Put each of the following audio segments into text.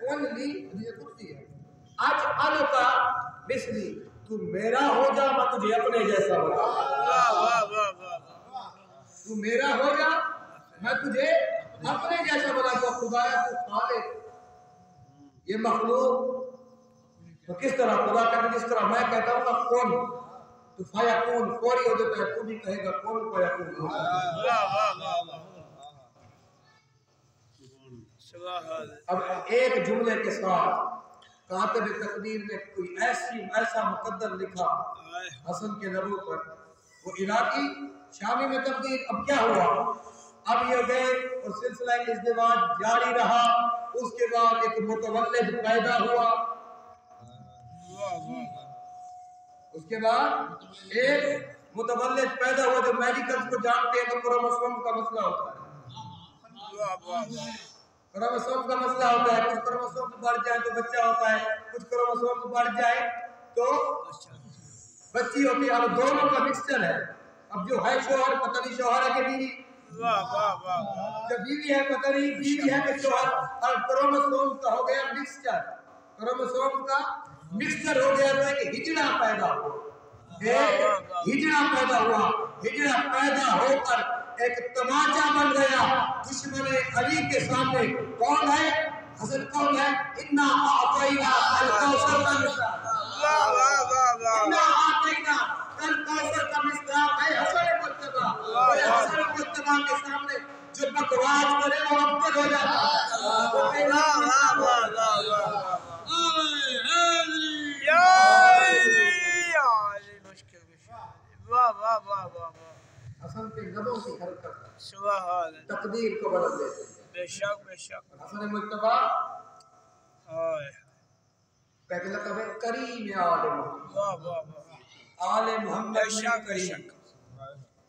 کون لی حدیث قدسی ہے اجعلک مثلی تو میرا ہو جا میں تجھے اپنے جیسا بنا تو میرا ہو جا میں تجھے اپنے جیسا بنا تو خدایا تو خالق یہ مخلوق تو کس طرح خدا کہتا ہے جس طرح میں کہتا ہوں نا کون تو فیکون فوری ہو جاتا ہے تو بھی کہے گا کون فیکون اب ایک جملے کے ساتھ کاتب تقدیر نے کوئی ایسا مقدر لکھا حسن کے لبوں پر وہ عراقی شامی میں تبدیل اب کیا ہوا اب یہ گئے اور سلسلہ ازدواج جاری رہا اس کے بعد ایک متولد پیدا ہوا اس کے بعد ایک متولد پیدا ہوا جو میڈیکلز کو جانتے ہیں تو کروموسوم کا مسئلہ ہوتا ہے کروموسوم کا مسئلہ ہوتا ہے کچھ کروموسوم بڑھ جائے تو بچہ ہوتا ہے کچھ کروموسوم بڑھ جائے تو بچی ہوتی ہے اب دونوں کا مکسچر ہے اب جو ہے شوہر پتہ نہیں شوہر ہے کہ بیوی جب بیوی ہے پتہ نہیں بیوی ہے کہ شوہر اور کروموسوم کا ہو گیا مکسچر کروموسوم کا مکسچر ہو گیا تو ایک ہجڑا پیدا ہوا ہجڑا پیدا ہو کر ایک تماچا بن گیا دشمن علی کے سامنے کون ہے حسن کون ہے انا اعطینا الکوثر کا مصداق انا اعطینا الکوثر کا مصداق ہے حسن مجتبی حسن مجتبی کے سامنے جو بکواس کرے وہ ابتر ہو جاتا حسن کے لبوں کی حرکت تقدیر کو بدل دیتے ہیں بے شک حسن مجتبی پہلے لقب ہے کریم آل محمد کریم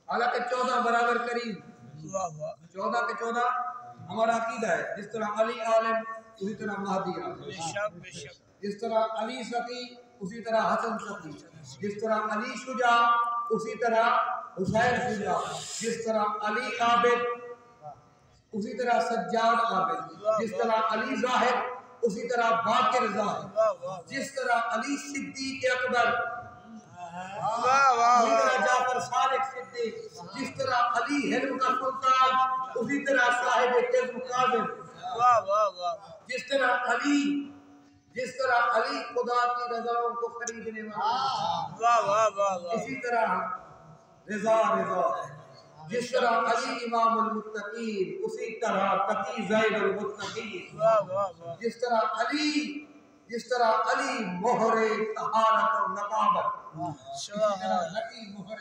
حالانکہ 14 برابر کریم 14 کے 14 ہمارا عقیدہ ہے جس طرح علی عالم اسی طرح مہدی عالم جس طرح علی سقی اسی طرح حسن سقی جس طرح علی شجاع اسی طرح حسین شجاع جس طرح علی عابد اسی طرح سجاد عابد جس طرح علی ظاہر اسی طرح باقر ظاہر جس طرح علی صدیق اکبر اسی طرح جعفر صادق صدیق جس طرح علی حلم کا سلطان اسی طرح صاحب کظم کاظم جس طرح علی خدا کی رضاؤں کو خریدنے والا اسی طرح رضا جس طرح علی امام المتقین اسی طرح تقی زید المتقین جس طرح علی مہر طہارت و نقابت اسی طرح نقی مہر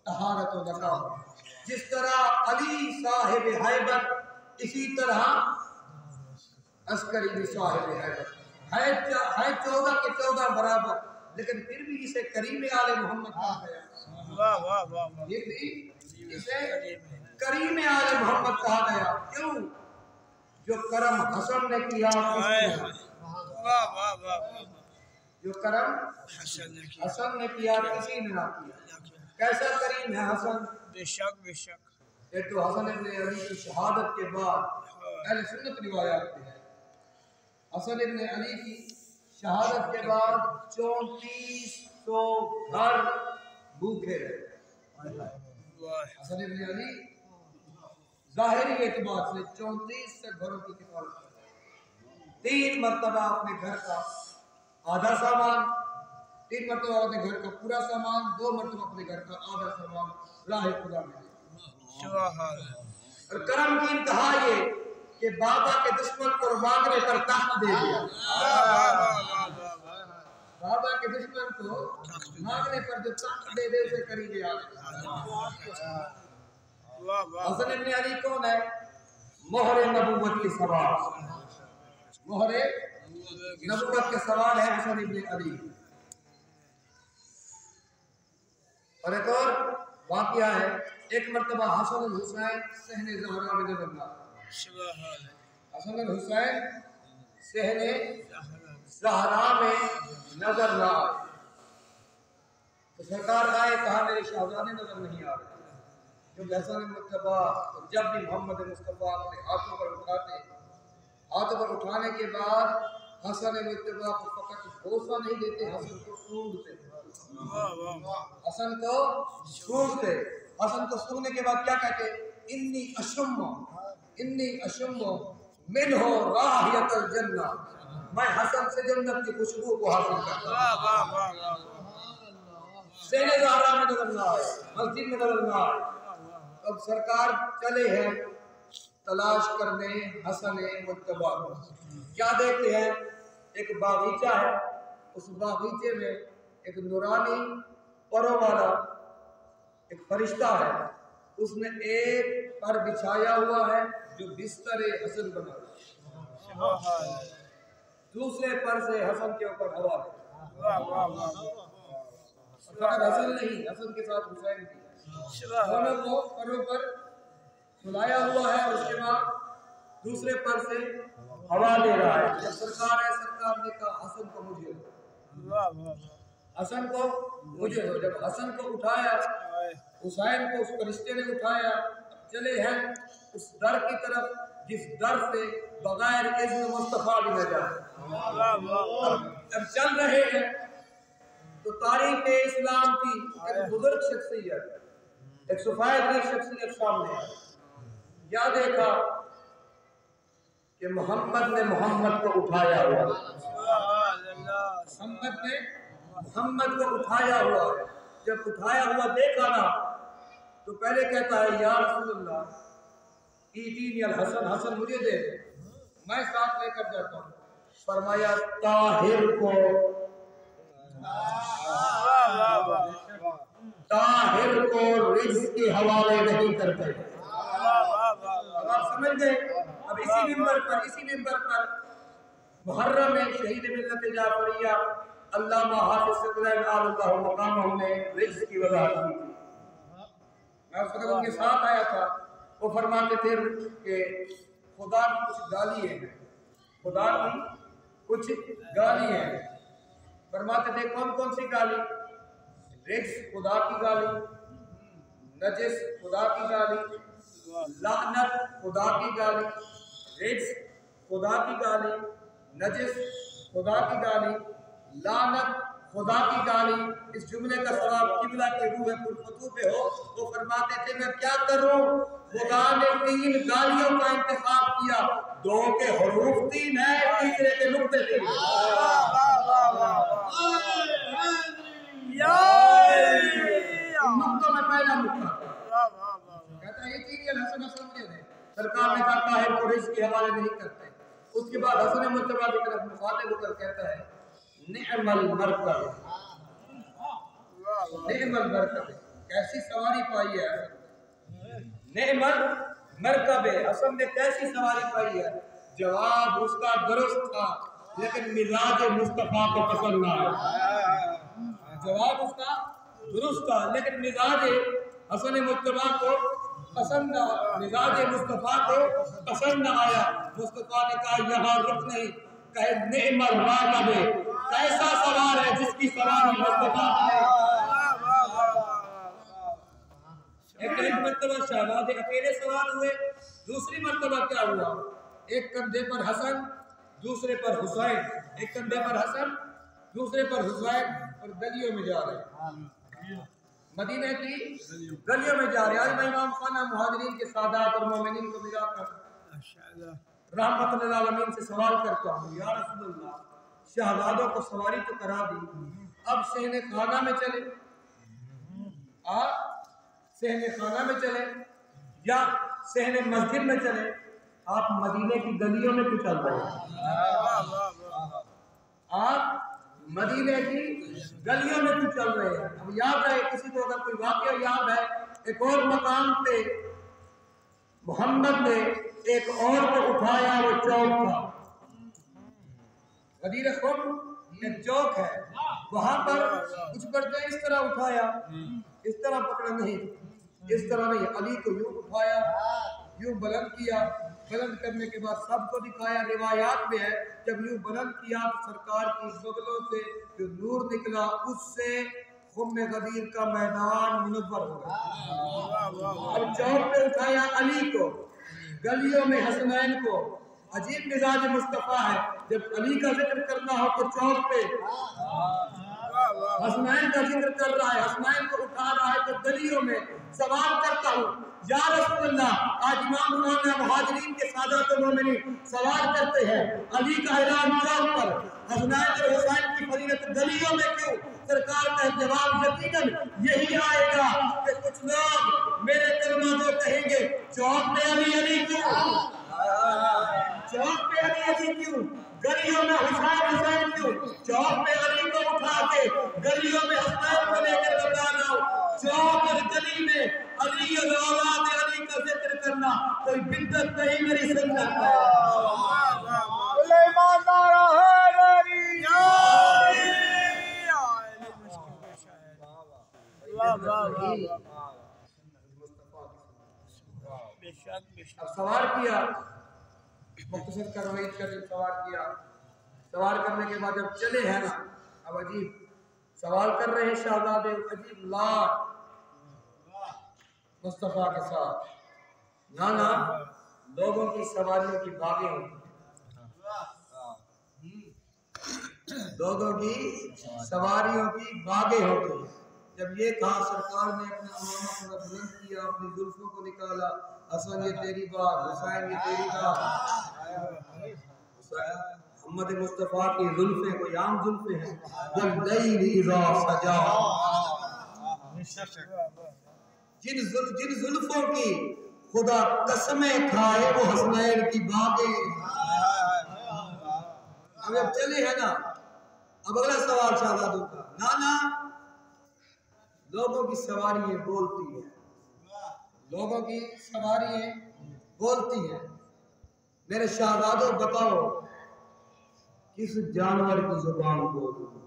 طہارت و نقابت جس طرح علی صاحب حیبت اسی طرح عسکری بھی صاحب حیبت ہے 14 کے 14 برابر لیکن پھر بھی اسے کریم آل محمد کہا گیا پھر بھی اسے کریم آل محمد کہا گیا کیوں جو کرم حسن نے کیا جو کرم حسن نے کیا کسی نے نہ کیا کیسا کریم ہے حسن بے شک ایک تو حسن ابن علی کی شہادت کے بعد اہل سنت روایات میں ہے حسن ابن علی کی شہادت کے بعد 3400 گھر بھوکے رہے حسن ابن علی ظاہری اعتبار سے 34 سے گھروں کی کفالت کرتے 3 مرتبہ اپنے گھر کا آدھا سامان 3 مرتبہ اپنے گھر کا پورا سامان 2 مرتبہ اپنے گھر کا آدھا سامان راہ خدا میں دیا اور کرم کی انتہا یہ کہ بابا کے دشمن کو مانگنے پر تخت دے دیا بابا کے دشمن کو مانگنے پر جو تخت دے دے اسے قریب آ گیا حسن ابن علی کون ہے مہر نبوت کی سوال مہر نبوت کے سوال ہے حسن ابن علی اور ایک اور واقعہ ہے ایک مرتبہ حسن الحسین صحن زہرا میں نظر نہ حسن الحسین صحن زہرا میں نظر نہ آئے تو سرکار آئے کہا میرے شہزادے نظر نہیں آ رہے جب حسن مصطفیٰ جب بھی محمد مصطفیٰ اپنے ہاتھوں پر اٹھاتے ہاتھوں پر اٹھانے کے بعد حسن مجتبی کو فقط بوسہ نہیں دیتے، حسن کو سونگتے، حسن کو سونگتے، حسن کو سونگنے کے بعد کیا کہتے؟ انی اشم منہ راحیت الجنہ، میں حسن سے جنت کی خوشبو کو حاصل کرتا ہوں۔ سین زہرا میں نظر آئے، مسجد میں نظر آئے، اب سرکار چلے ہیں تلاش کرنے حسن مجتبی کو۔ کیا دیکھتے ہیں؟ ایک باغیچہ ہے، اس باغیچے میں ایک نورانی پروں والا ایک فرشتہ ہے، اس نے ایک پر بچھایا ہوا ہے جو بستر حسن بنا ہوا ہے، دوسرے پر سے حسن کے اوپر ہوا ہے، فقط حسن نہیں، حسن کے ساتھ حسین بھی، دونوں کو پروں پر سلایا ہوا ہے، اور اس کے بعد دوسرے پر سے ہوا دے رہا ہے۔ جب سرکار نے کہا حسن کو مجھے دو، حسن کو مجھے دو۔ جب حسن کو اٹھایا، حسین کو اس فرشتے نے اٹھایا، چلے ہیں اس در کی طرف جس در سے بغیر اذن مصطفیٰ بھی نہ جائے۔ جب چل رہے ہیں تو تاریخ اسلام کی ایک بزرگ شخصیت، ایک سفید شخصیت سامنے آئی۔ کیا دیکھا کہ محمد نے محمد کو اٹھایا ہوا، محمد نے محمد کو اٹھایا ہوا ہے۔ جب اٹھایا ہوا دیکھا نا تو پہلے کہتا ہے یا رسول اللہ ایتینی الحسن، حسن مجھے دے دے، میں ساتھ لے کر جاتا ہوں۔ فرمایا طاہر کو رزق کے حوالے نہیں کرتے۔ آپ سمجھ گئے؟ اب اسی ممبر پر محرم میں شہید ملت جعفریہ علامہ حافظ ثقلین آل اللہ مقامہ نے رزق کی وضاحت کی تھی۔ میں اس وقت ان کے ساتھ آیا تھا، وہ فرماتے تھے کہ خدا کی کچھ گالی ہیں، خدا کی کچھ گالی ہیں۔ فرماتے تھے کون کون سی گالی؟ رزق خدا کی گالی، نجس خدا کی گالی، لعنت خدا کی گالی، رزق خدا کی گالی، نجس خدا کی گالی، لعنت خدا کی گالی۔ اس جملے کا ثواب قبلہ کے روح پرفتو پہ ہو۔ وہ فرماتے تھے میں کیا کروں، خدا نے 3 گالیوں کا انتخاب کیا، 2 کے حروف 3 ہیں، تیسرے کے نقطے 3۔ نقطوں میں پہلا نقطہ کہتا ہے یہ چیز الحسن حسن مجھے دے۔ سرکار نے کہا طاہر کو رزق کے حوالے نہیں کرتے۔ اس کے بعد حسن مجتبی کی طرف مخاطب ہو کر کہتا ہے نعم المرکب، نعم المرکب، کیسی سواری پائی ہے، نعم المرکب، حسن نے کیسی سواری پائی ہے۔ جواب اس کا درست تھا لیکن مزاج مصطفیٰ کو پسند نہ آیا۔ جواب اس کا درست تھا لیکن مزاج حسن مجتبی کو پسند نہ، مزاج مصطفیٰ کو پسند نہ آیا۔ مصطفیٰ نے کہا یہاں رک نہیں، کہے نعم الراکب، کیسا سوار ہے جس کی سواری مصطفیٰ ہے۔ ایک مرتبہ شہزادے اکیلے سوار ہوئے، دوسری مرتبہ کیا ہوا، ایک کندھے پر حسن دوسرے پر حسین، ایک کندھے پر حسن دوسرے پر حسین، اور گلیوں میں جا رہے، مدینہ کی گلیوں میں جا رہے۔ آج میں امام خانہ مہاجرین کے سادات اور مومنین کو ملا کر رحمت للعالمین سے سوال کرتا ہوں، یا رسول اللہ شہزادوں کو سواری تو کرا دی، اب صحن خانہ میں چلے، صحن خانہ میں چلے یا صحن مسجد میں چلے، آپ مدینے کی گلیوں میں کیوں چل رہے ہیں؟ آپ مدینے کی گلیوں میں کیوں چل رہے ہیں؟ اب یاد ہے کسی کو اگر کوئی واقعہ یاد ہے، ایک اور مقام پہ محمد نے ایک اور کو اٹھایا، وہ چوک تھا، غدیر خم ایک چوک ہے، وہاں پر کچھ کرتے اس طرح اٹھایا، اس طرح پکڑا نہیں، اس طرح نہیں، علی کو یوں اٹھایا، یوں بلند کیا، بلند کرنے کے بعد سب کو دکھایا۔ روایات میں ہے جب یوں بلند کیا تو سرکار کی بغلوں سے جو نور نکلا اس سے خم غدیر کا میدان منور ہو گیا۔ اب چوک پہ اٹھایا علی کو، گلیوں میں حسنین کو، عجیب مزاج مصطفیٰ ہے، جب علی کا ذکر کرنا ہو تو چوک پہ حسنین کا ذکر کر رہا ہے، حسنین کو اٹھا رہا ہے تو گلیوں میں سوال کرتا ہوں یا رسول اللہ، آج امام مولانا مہاجرین کے سادات مومنین سوال کرتے ہیں علی کا اعلان چوک پر، حسنین اور حسین کی فضیلت گلیوں میں کیوں؟ سرکار کا جواب یقیناً یہی آئے گا کہ کچھ لوگ میرے کلمہ کو کہیں گے چوک پہ علی علی کیوں، چوک پہ علی کیوں، گلیوں میں حسین کیوں، چوک پہ علی کو اٹھا کے گلیوں میں حسین کو لے کر بتانا ہو، چوک اور گلی میں علی اور اولاد علی کا ذکر کرنا کوئی بدعت نہیں، میری سنت ہے۔ سلیمان نعرہ حیدری اب سوار کیا، مختصر کروائید کا سوار کیا، سوار کرنے کے بعد جب چلے ہیں نا، اب عجیب سوال کر رہے ہیں شہزادے، عجیب لاٹ مصطفیٰ کے ساتھ، نانا لوگوں کی سواریوں کی باغیں ہوتی لوگوں کی سواریوں کی باغیں ہوتی ہیں۔ جب یہ کہا سرکار نے اپنا امامہ تھوڑا بلند کیا، اپنی زلفوں کو نکالا، حسن یہ تیری بات، حسین یہ تیری بات۔ محمد مصطفیٰ کی زلفیں کوئی عام زلفیں ہیں، واللیل اذا سجا، جن زلفوں کی خدا قسمیں کھائے وہ حسنین کی باغیں۔ اب جب چلے ہیں نا، اب اگلا سوال شہزادوں کا، نانا لوگوں کی سواریاں بولتی ہیں، لوگوں کی سواریاں بولتی ہیں، میرے شہزادوں بتاؤ کس جانور کی زبان بولتی ہے؟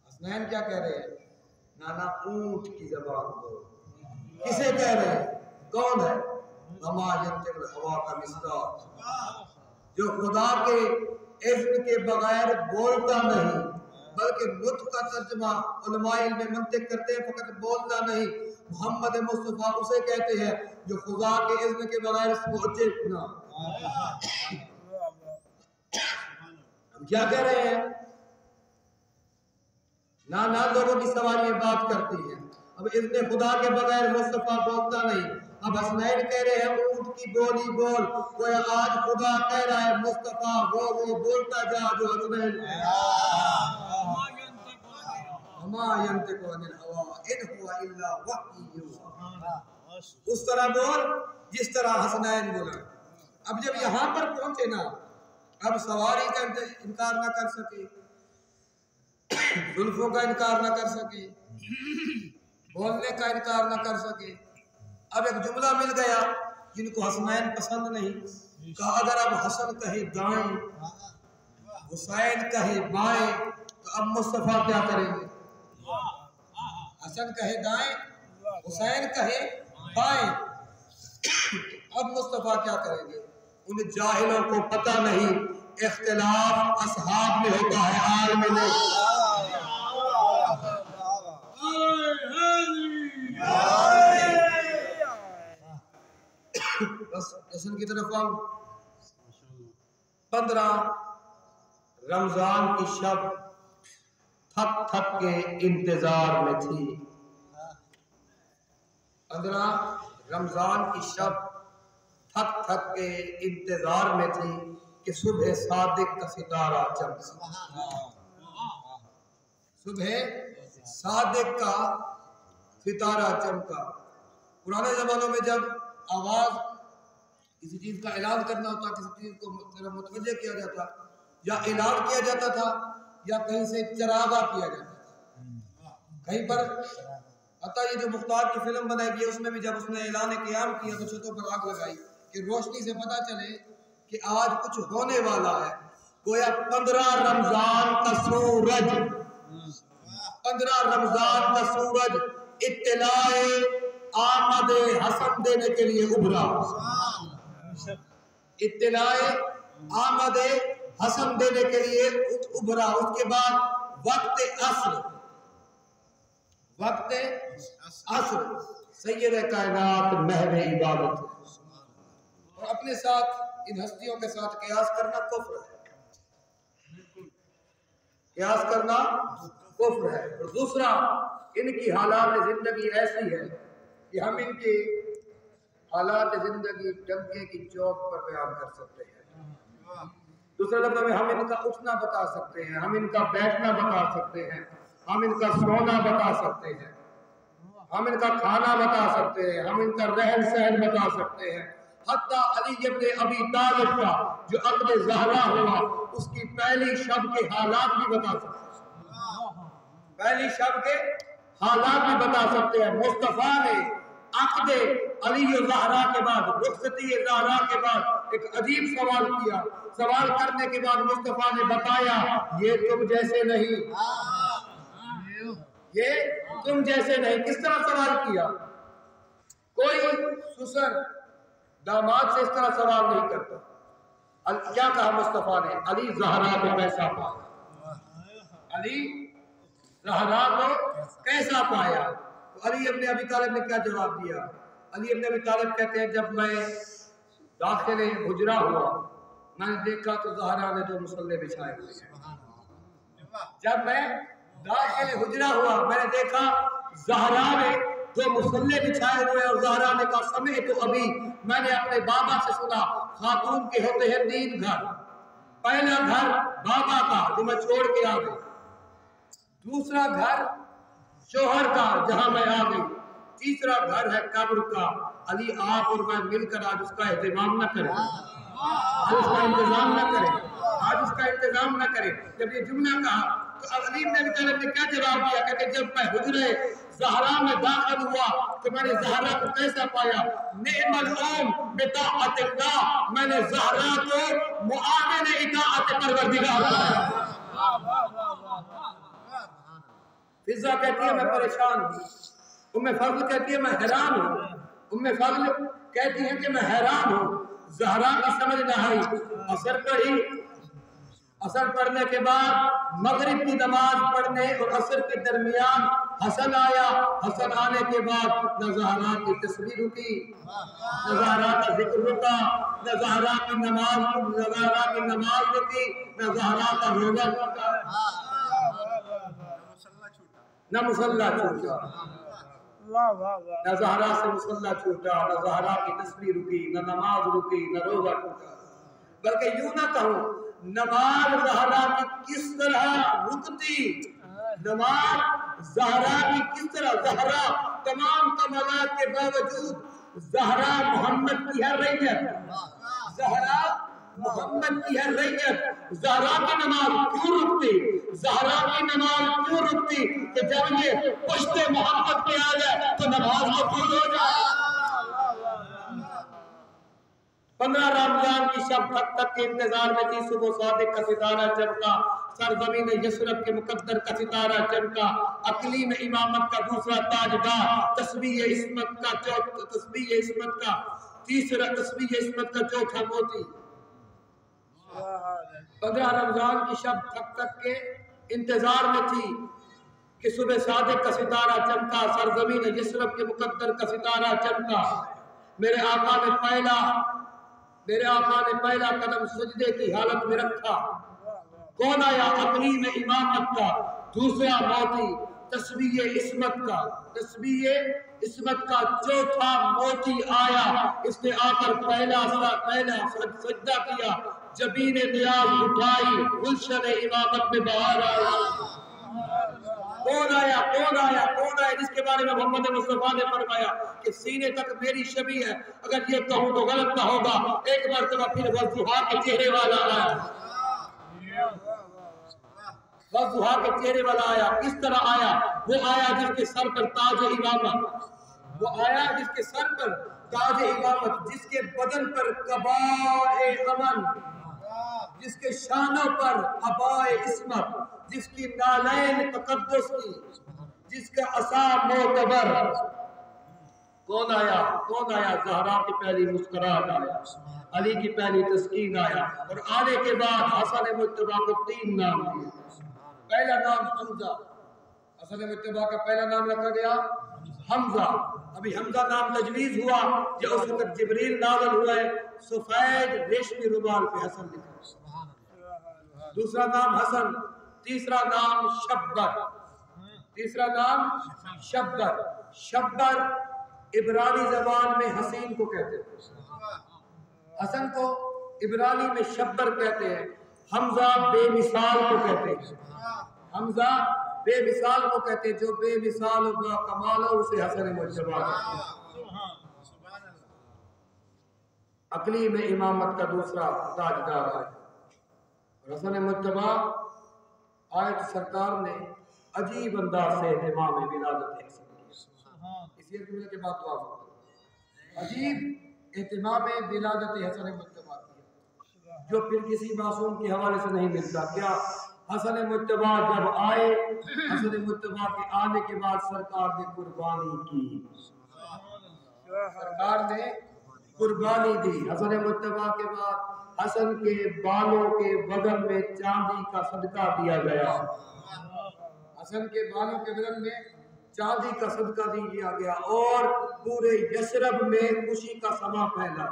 حسنین کیا کہہ رہے ہیں؟ نانا اونٹ کی زبان بولتی ہے۔ کسے کہہ رہے ہیں؟ کون ہے؟ وما ینطق الہویٰ کا مصداق، جو خدا کے اذن کے بغیر بولتا نہیں، بلکہ نطق کا ترجمہ علماء علم منطق کرتے ہیں، فقط بولنا نہیں۔ محمد مصطفیٰ اسے کہتے ہیں جو خدا کے اذن کے بغیر سوچے نہ۔ ہم کیا کہہ رہے ہیں؟ نہ لوگوں کی سواریاں بات کرتی ہیں، اب اذن خدا کے بغیر مصطفیٰ بولتا نہیں۔ اب حسنین کہہ رہے ہیں اونٹ کی بولی بول، کوئی آج خدا کہہ رہا ہے مصطفیٰ وہ بولتا جا جو حسنین ہے۔ وما ينطق عن الهوى ان هو الا وحی یوحی، اس طرح بول جس طرح حسنین بولا۔ اب جب یہاں پر پہنچے نا، اب سواری کا انکار نہ کر سکے، زلفوں کا انکار نہ کر سکے، بولنے کا انکار نہ کر سکے، اب ایک جملہ مل گیا جن کو حسنین پسند نہیں، کہا اگر اب حسن کہے دائیں حسین کہے بائیں تو اب مصطفیٰ کیا کریں گے؟ حسن کہے دائیں حسین کہے بائیں، اب مصطفیٰ کیا کریں گے؟ ان جاہلوں کو پتہ نہیں اختلاف اصحاب میں ہوتا ہے، آل میں نہیں۔ بس حسن کی طرف آؤں۔ 15 رمضان کی شب تھک تھک کے انتظار میں تھی، 15 رمضان کی شب تھک تھک کے انتظار میں تھی کہ صبح صادق کا ستارہ چمکا، صبح صادق کا ستارہ چمکا۔ پرانے زمانوں میں جب آواز کسی چیز کا اعلان کرنا ہوتا، کسی چیز کو طرف متوجہ کیا جاتا، یا اعلان کیا جاتا تھا، یا کہیں سے چراغا کیا جاتا تھا، کہیں پر حتیٰ یہ جو مختار کی فلم بنائی گئی اس میں بھی جب اس نے اعلان قیام کیا تو چھتوں پر آگ لگائی کہ روشنی سے پتہ چلے کہ آج کچھ ہونے والا ہے۔ گویا 15 رمضان کا سورج، 15 رمضان کا سورج اطلاع آمد حسن دینے کے لیے ابھرا، اطلاع آمد حسن دینے کے لیے ابھرا۔ اس کے بعد وقت عصر سید کائنات محو عبادت، اور اپنے ساتھ ان ہستیوں کے ساتھ قیاس کرنا کفر ہے، قیاس کرنا کفر ہے۔ اور دوسرا، ان کی حالات زندگی ایسی ہے کہ ہم ان کی حالات زندگی ڈنکے کی چوک پر بیان کر سکتے ہیں۔ دوسرے لفظ میں ہم ان کا اٹھنا بتا سکتے ہیں، ہم ان کا بیٹھنا بتا سکتے ہیں، ہم ان کا سونا بتا سکتے ہیں، ہم ان کا کھانا بتا سکتے ہیں، ہم ان کا رہن سہن بتا سکتے ہیں۔ حتیٰ علی ابن ابی طالب کا جو عقد زہرا ہوا اس کی پہلی شب کے حالات بھی بتا سکتے ہیں، پہلی شب کے حالات بھی بتا سکتے ہیں۔ مصطفیٰ نے عقد علی زہرا کے بعد، رخصتی زہرا کے بعد ایک عجیب سوال کیا، سوال کرنے کے بعد مصطفیٰ نے بتایا یہ تم جیسے نہیں، یہ تم جیسے نہیں۔ کس طرح سوال کیا؟ کوئی سسر داماد سے اس طرح سوال نہیں کرتا۔ کیا کہا مصطفیٰ نے؟ علی زہرا کو کیسا پایا، علی زہرا کو کیسا پایا؟ تو علی ابن ابی طالب نے کیا جواب دیا؟ علی ابن ابی طالب کہتے ہیں جب میں داخل حجرہ ہوا میں نے دیکھا تو زہرا نے جو مصلے بچھائے ہوئے ہیں، جب میں داخل حجرہ ہوا میں نے دیکھا زہرا نے جو مصلے بچھائے ہوئے اور زہرا نے کہا سمے تو ابھی میں نے اپنے بابا سے سنا خاتون کے ہوتے ہیں 3 گھر، پہلا گھر بابا کا جو میں چھوڑ کے آ گئی، دوسرا گھر شوہر کا جہاں میں آ گئی، تیسرا گھر ہے قبر کا۔ علی آپ اور میں مل کر آج اس کا اہتمام نہ کریں، آج اس کا انتظام نہ کریں، آج اس کا انتظام نہ کریں۔ جب یہ جملہ کہا تو علی بن ابی طالب نے کیا جواب دیا؟ کہتے جب میں حجرے زہرا میں داخل ہوا تو میں نے زہرا کو کیسا پایا؟ نعم الام بطاعت اللہ، میں نے زہرا کو معاون اطاعت پروردگار پایا۔ فضا کہتی ہے میں پریشان ہوں، ام فضل کہتی ہے میں حیران ہوں، ام فضل کہتی ہے کہ میں حیران ہوں۔ زہرا کی سمجھ نہ آئی، اثر پڑھی، اثر پڑھنے کے بعد مغرب کی نماز پڑھنے اور عصر کے درمیان حسن آیا، حسن آنے کے بعد نہ زہرا کی تسبیح رکی، نہ زہرا کا ذکر رکا، نہ زہرا کی نماز رکی، نہ زہرا کا روزہ رکا، نہ مصلی چھوٹا، نہ زہرا سے مصلی چھوٹا، نہ زہرا کی تسبیح رکی، نہ نماز رکی، نہ روزہ ٹوٹا۔ بلکہ یوں نہ کہوں نماز زہرا کی کس طرح رکتی، نماز زہرا کی کس طرح، زہرا تمام کمالات کے باوجود زہرا محمد کی ہے ریت، زہرا محمد کی ہے ریت، زہرا کی نماز کیوں رکتی، زہرا کی نماز کیوں رکتی کہ جب یہ پشت محمد پہ آ جائے تو نماز کو خود ہو جائے۔ 15 رمضان کی شب تک کے انتظار میں تھی، صبح صادق کا ستارہ چمکا، سرزمین یثرب کے مقدر کا ستارہ چمکا، اقلیم امامت کا دوسرا تاجدار، تسبیح عصمت کا تیسرا، تسبیح عصمت کا چوتھا موتی۔ 15 رمضان کی شب تک کے انتظار میں تھی کہ صبح صادق کا ستارہ چمکا، سرزمین یثرب کے مقدر کا ستارہ چمکا، میرے آقا نے پہلا قدم سجدے کی حالت میں رکھا۔ کون آیا؟ اقلیم امامت کا دوسرا موتی، تسبیح عصمت کا چوتھا موتی آیا۔ اس نے آ کر پہلا سجدہ کیا، جبین نیاز اٹھائی، گلشن امامت میں بہار آئی۔ کون آیا جس کے بارے میں محمد مصطفیٰ نے فرمایا کہ سینے تک میری شبیہ ہے، اگر یہ کہوں تو غلط نہ ہوگا، ایک مرتبہ پھر والضحیٰ کے چہرے والا آیا، والضحیٰ کے چہرے والا آیا۔ کس طرح آیا؟ وہ آیا جس کے سر پر تاج امامت، وہ آیا جس کے سر پر تاج امامت، جس کے بدن پر قبائے امن، جس کے شانوں پر عبائے عصمت، جس کی نالین تقدس کی، جس کا عصا معتبر۔ کون آیا؟ زہرا کی پہلی مسکراہٹ آیا، علی کی پہلی تسکین آیا، اور آنے کے بعد حسن مجتبیٰ کو 3 نام دیے۔ پہلا نام حمزہ، حسن مجتبیٰ کا پہلا نام رکھا گیا حمزہ، ابھی حمزہ نام تجویز ہوا کہ اس وقت جبریل نازل ہوا ہے، سفید ریشمی رومال پہ حسن لکھا، دوسرا نام حسن، تیسرا نام شبر، تیسرا نام شبر، شبر عبرانی زبان میں حسین کو کہتے ہیں، حسن کو عبرانی میں شبر کہتے ہیں، حمزہ بے مثال کو کہتے ہیں، حمزہ بے مثال کو کہتے ہیں، جو بے مثال و با کمال ہو اسے حسن مجتبیٰ کہتے ہیں۔ عقلی میں امامت کا دوسرا تاجدار ہے، حسن مجتبیٰ آیت سرکار نے عجیب انداز سے اہتمام ولادت حسن کیا، اس لیے کے بعد دعا کرتا عجیب اہتمام ولادت حسن مجتبیٰ کیا جو پھر کسی معصوم کے حوالے سے نہیں ملتا۔ کیا حسن مجتبیٰ جب آئے، حسن مجتبیٰ کے آنے کے بعد سرکار نے قربانی کی، سرکار نے قربانی دی۔ حسن مجتبیٰ کے بعد حسن کے بالوں کے بدن میں چاندی کا صدقہ دیا گیا، حسن کے بالوں کے بدن میں چاندی کا صدقہ دیا گیا، اور پورے یثرب میں خوشی کا سما پھیلا،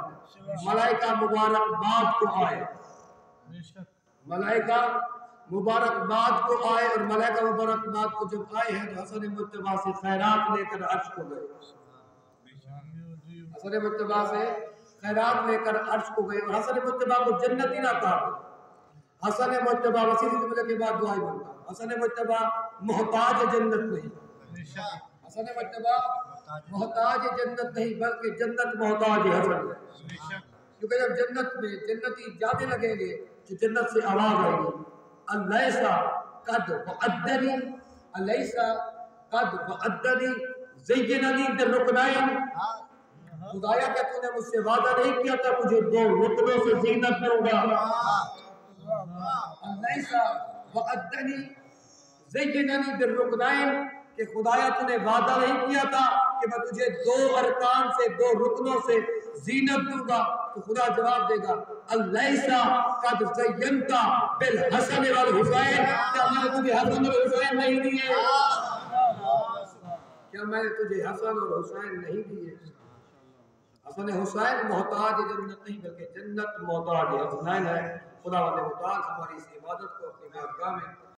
ملائکہ مبارکباد کو آئے، ملائکہ مبارکباد کو آئے، اور ملائکہ مبارکباد کو جب آئے ہیں تو حسن مجتبیٰ سے خیرات لے کر عرش کو گئے، حسن مجتبیٰ سے خیرات لے کر عرش کو گئے، اور حسن مجتبیٰ کو جنتی نہ کہا، حسن مجتبیٰ وسیع جملے کے بعد دعائی بنتا، حسن مجتبیٰ محتاج جنت نہیں، حسن مجتبیٰ محتاج جنت نہیں بلکہ جنت محتاج حسن ہے، کیونکہ جب جنت میں جنتی جانے لگیں گے تو جنت سے آواز آئے گی، الیسا قد وعدنی، الیسا قد وعدنی زیننی بالرکنین، خدایا کہ تو نے مجھ سے وعدہ نہیں کیا تھا مجھے دو رکنوں سے زینت دوں گا، الیسا وعدنی زیننی بالرکنین، کہ خدایا تو نے وعدہ نہیں کیا تھا کہ میں تجھے دو ارکان سے، دو رکنوں سے زینت دوں گا، تو خدا جواب دے گا الیسا قد زینتا بالحسن والحسین، کیا میں نے تجھے حسن اور حسین نہیں دیے، کیا میں نے تجھے حسن اور حسین نہیں دیے؟ حسن حسین محتاج جنت نہیں بلکہ جنت محتاج حسنین ہے۔ خدا و تعالی ہماری اس عبادت کو اپنی بارگاہ میں